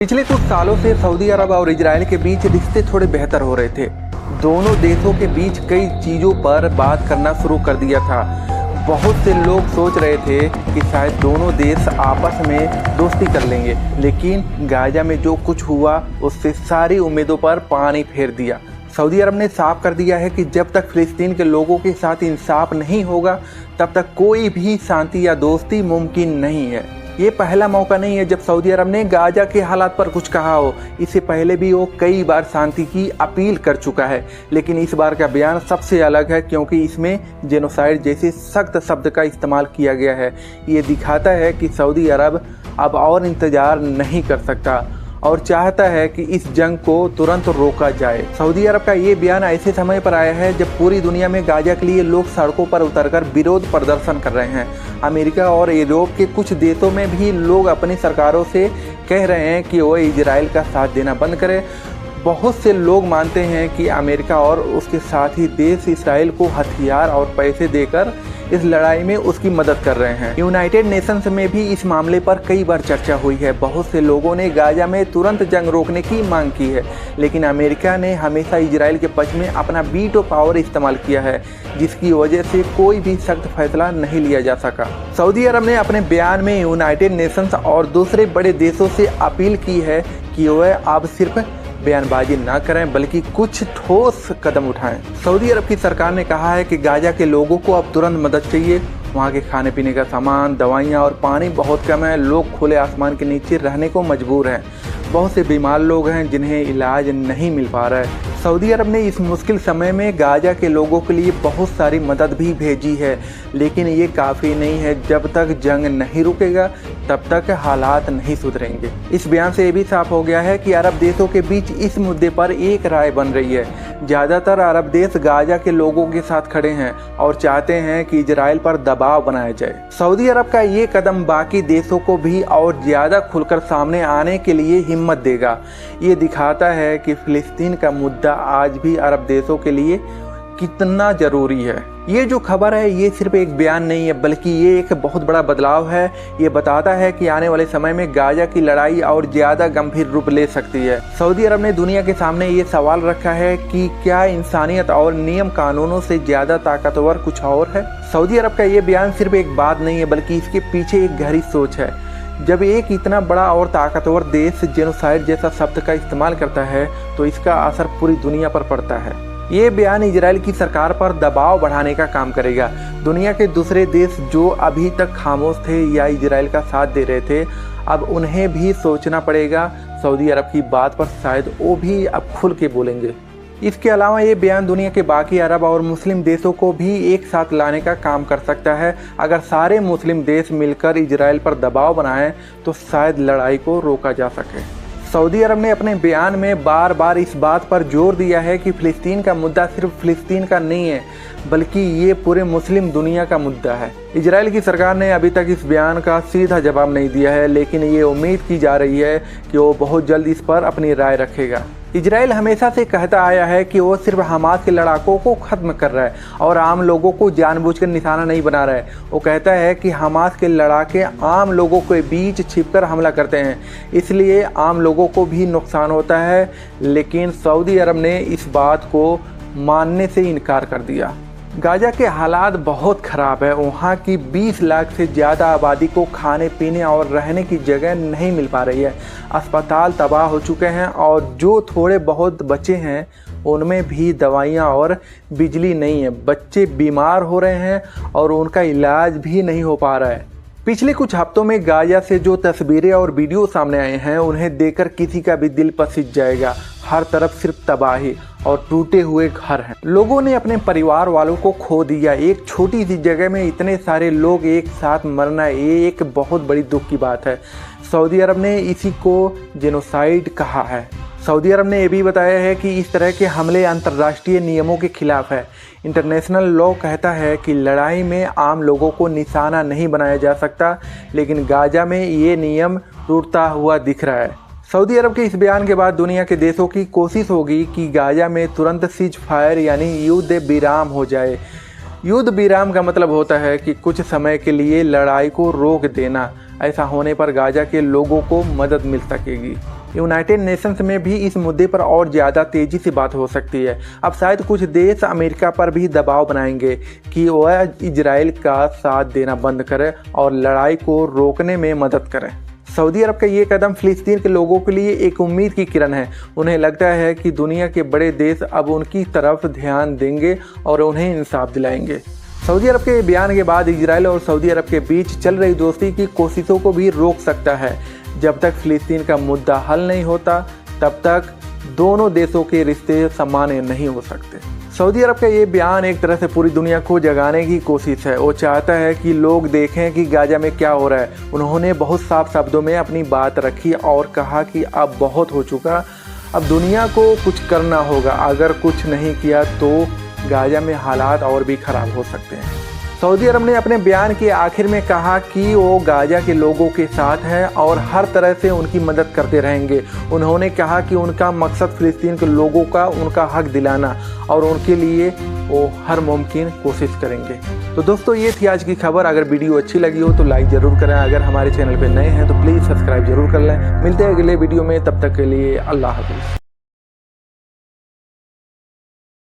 पिछले कुछ सालों से सऊदी अरब और इजराइल के बीच रिश्ते थोड़े बेहतर हो रहे थे। दोनों देशों के बीच कई चीज़ों पर बात करना शुरू कर दिया था। बहुत से लोग सोच रहे थे कि शायद दोनों देश आपस में दोस्ती कर लेंगे, लेकिन गाजा में जो कुछ हुआ उससे सारी उम्मीदों पर पानी फेर दिया। सऊदी अरब ने साफ कर दिया है कि जब तक फिलिस्तीन के लोगों के साथ इंसाफ नहीं होगा तब तक कोई भी शांति या दोस्ती मुमकिन नहीं है। ये पहला मौका नहीं है जब सऊदी अरब ने गाजा के हालात पर कुछ कहा हो। इससे पहले भी वो कई बार शांति की अपील कर चुका है, लेकिन इस बार का बयान सबसे अलग है क्योंकि इसमें जेनोसाइड जैसे सख्त शब्द का इस्तेमाल किया गया है। ये दिखाता है कि सऊदी अरब अब और इंतजार नहीं कर सकता और चाहता है कि इस जंग को तुरंत रोका जाए। सऊदी अरब का ये बयान ऐसे समय पर आया है जब पूरी दुनिया में गाजा के लिए लोग सड़कों पर उतरकर विरोध प्रदर्शन कर रहे हैं। अमेरिका और यूरोप के कुछ देशों में भी लोग अपनी सरकारों से कह रहे हैं कि वो इजराइल का साथ देना बंद करे। बहुत से लोग मानते हैं कि अमेरिका और उसके साथ ही देश इसराइल को हथियार और पैसे देकर इस लड़ाई में उसकी मदद कर रहे हैं। यूनाइटेड नेशंस में भी इस मामले पर कई बार चर्चा हुई है। बहुत से लोगों ने गाजा में तुरंत जंग रोकने की मांग की है, लेकिन अमेरिका ने हमेशा इजराइल के पक्ष में अपना वीटो पावर इस्तेमाल किया है, जिसकी वजह से कोई भी सख्त फैसला नहीं लिया जा सका। सऊदी अरब ने अपने बयान में यूनाइटेड नेशंस और दूसरे बड़े देशों से अपील की है कि वह अब सिर्फ बयानबाजी न करें बल्कि कुछ ठोस कदम उठाएं। सऊदी अरब की सरकार ने कहा है कि गाजा के लोगों को अब तुरंत मदद चाहिए। वहाँ के खाने पीने का सामान, दवाइयाँ और पानी बहुत कम है। लोग खुले आसमान के नीचे रहने को मजबूर हैं। बहुत से बीमार लोग हैं जिन्हें इलाज नहीं मिल पा रहा है। सऊदी अरब ने इस मुश्किल समय में गाजा के लोगों के लिए बहुत सारी मदद भी भेजी है, लेकिन ये काफ़ी नहीं है। जब तक जंग नहीं रुकेगा तब तक हालात नहीं सुधरेंगे। इस बयान से ये भी साफ हो गया है कि अरब देशों के बीच इस मुद्दे पर एक राय बन रही है। ज़्यादातर अरब देश गाजा के लोगों के साथ खड़े हैं और चाहते हैं कि इजराइल पर दबाव बनाया जाए। सऊदी अरब का ये कदम बाकी देशों को भी और ज़्यादा खुलकर सामने आने के लिए हिम्मत देगा। ये दिखाता है कि फिलिस्तीन का मुद्दा आज भी अरब देशों के लिए कितना ज़रूरी है। ये जो खबर है ये सिर्फ एक बयान नहीं है, बल्कि ये एक बहुत बड़ा बदलाव है। ये बताता है कि आने वाले समय में गाजा की लड़ाई और ज़्यादा गंभीर रूप ले सकती है। सऊदी अरब ने दुनिया के सामने ये सवाल रखा है कि क्या इंसानियत और नियम कानूनों से ज़्यादा ताकतवर कुछ और है। सऊदी अरब का ये बयान सिर्फ एक बात नहीं है, बल्कि इसके पीछे एक गहरी सोच है। जब एक इतना बड़ा और ताकतवर देश जेनोसाइड जैसा शब्द का इस्तेमाल करता है तो इसका असर पूरी दुनिया पर पड़ता है। ये बयान इजराइल की सरकार पर दबाव बढ़ाने का काम करेगा। दुनिया के दूसरे देश जो अभी तक खामोश थे या इजराइल का साथ दे रहे थे, अब उन्हें भी सोचना पड़ेगा। सऊदी अरब की बात पर शायद वो भी अब खुल के बोलेंगे। इसके अलावा ये बयान दुनिया के बाकी अरब और मुस्लिम देशों को भी एक साथ लाने का काम कर सकता है। अगर सारे मुस्लिम देश मिलकर इजराइल पर दबाव बनाएं तो शायद लड़ाई को रोका जा सके। सऊदी अरब ने अपने बयान में बार बार इस बात पर जोर दिया है कि फिलिस्तीन का मुद्दा सिर्फ फिलिस्तीन का नहीं है, बल्कि ये पूरे मुस्लिम दुनिया का मुद्दा है। इजराइल की सरकार ने अभी तक इस बयान का सीधा जवाब नहीं दिया है, लेकिन ये उम्मीद की जा रही है कि वो बहुत जल्द इस पर अपनी राय रखेगा। इजराइल हमेशा से कहता आया है कि वो सिर्फ हमास के लड़ाकों को ख़त्म कर रहा है और आम लोगों को जानबूझकर निशाना नहीं बना रहा है। वो कहता है कि हमास के लड़ाके आम लोगों के बीच छिपकर हमला करते हैं, इसलिए आम लोगों को भी नुकसान होता है। लेकिन सऊदी अरब ने इस बात को मानने से इनकार कर दिया। गाजा के हालात बहुत ख़राब है। वहाँ की 20 लाख से ज़्यादा आबादी को खाने पीने और रहने की जगह नहीं मिल पा रही है। अस्पताल तबाह हो चुके हैं और जो थोड़े बहुत बचे हैं उनमें भी दवाइयाँ और बिजली नहीं है। बच्चे बीमार हो रहे हैं और उनका इलाज भी नहीं हो पा रहा है। पिछले कुछ हफ्तों में गाजा से जो तस्वीरें और वीडियो सामने आए हैं उन्हें देखकर किसी का भी दिल पसीज जाएगा। हर तरफ सिर्फ तबाही और टूटे हुए घर हैं। लोगों ने अपने परिवार वालों को खो दिया। एक छोटी सी जगह में इतने सारे लोग एक साथ मरना ये एक बहुत बड़ी दुख की बात है। सऊदी अरब ने इसी को जेनोसाइड कहा है। सऊदी अरब ने यह भी बताया है कि इस तरह के हमले अंतर्राष्ट्रीय नियमों के खिलाफ है। इंटरनेशनल लॉ कहता है कि लड़ाई में आम लोगों को निशाना नहीं बनाया जा सकता, लेकिन गाजा में ये नियम टूटता हुआ दिख रहा है। सऊदी अरब के इस बयान के बाद दुनिया के देशों की कोशिश होगी कि गाजा में तुरंत सीज फायर यानी युद्ध विराम हो जाए। युद्ध विराम का मतलब होता है कि कुछ समय के लिए लड़ाई को रोक देना। ऐसा होने पर गाजा के लोगों को मदद मिल सकेगी। यूनाइटेड नेशंस में भी इस मुद्दे पर और ज़्यादा तेज़ी से बात हो सकती है। अब शायद कुछ देश अमेरिका पर भी दबाव बनाएंगे कि वह इजराइल का साथ देना बंद करे और लड़ाई को रोकने में मदद करे। सऊदी अरब का ये कदम फ़िलिस्तीन के लोगों के लिए एक उम्मीद की किरण है। उन्हें लगता है कि दुनिया के बड़े देश अब उनकी तरफ ध्यान देंगे और उन्हें इंसाफ दिलाएंगे। सऊदी अरब के बयान के बाद इजराइल और सऊदी अरब के बीच चल रही दोस्ती की कोशिशों को भी रोक सकता है। जब तक फ़िलिस्तीन का मुद्दा हल नहीं होता तब तक दोनों देशों के रिश्ते सामान्य नहीं हो सकते। सऊदी अरब का ये बयान एक तरह से पूरी दुनिया को जगाने की कोशिश है। वो चाहता है कि लोग देखें कि गाजा में क्या हो रहा है। उन्होंने बहुत साफ शब्दों में अपनी बात रखी और कहा कि अब बहुत हो चुका, अब दुनिया को कुछ करना होगा। अगर कुछ नहीं किया तो गाजा में हालात और भी ख़राब हो सकते हैं। सऊदी अरब ने अपने बयान के आखिर में कहा कि वो गाजा के लोगों के साथ है और हर तरह से उनकी मदद करते रहेंगे। उन्होंने कहा कि उनका मकसद फ़िलिस्तीन के लोगों का उनका हक दिलाना और उनके लिए वो हर मुमकिन कोशिश करेंगे। तो दोस्तों, ये थी आज की खबर। अगर वीडियो अच्छी लगी हो तो लाइक ज़रूर करें। अगर हमारे चैनल पर नए हैं तो प्लीज़ सब्सक्राइब जरूर कर लें। मिलते हैं अगले वीडियो में, तब तक के लिए अल्लाह हाफ़िज़।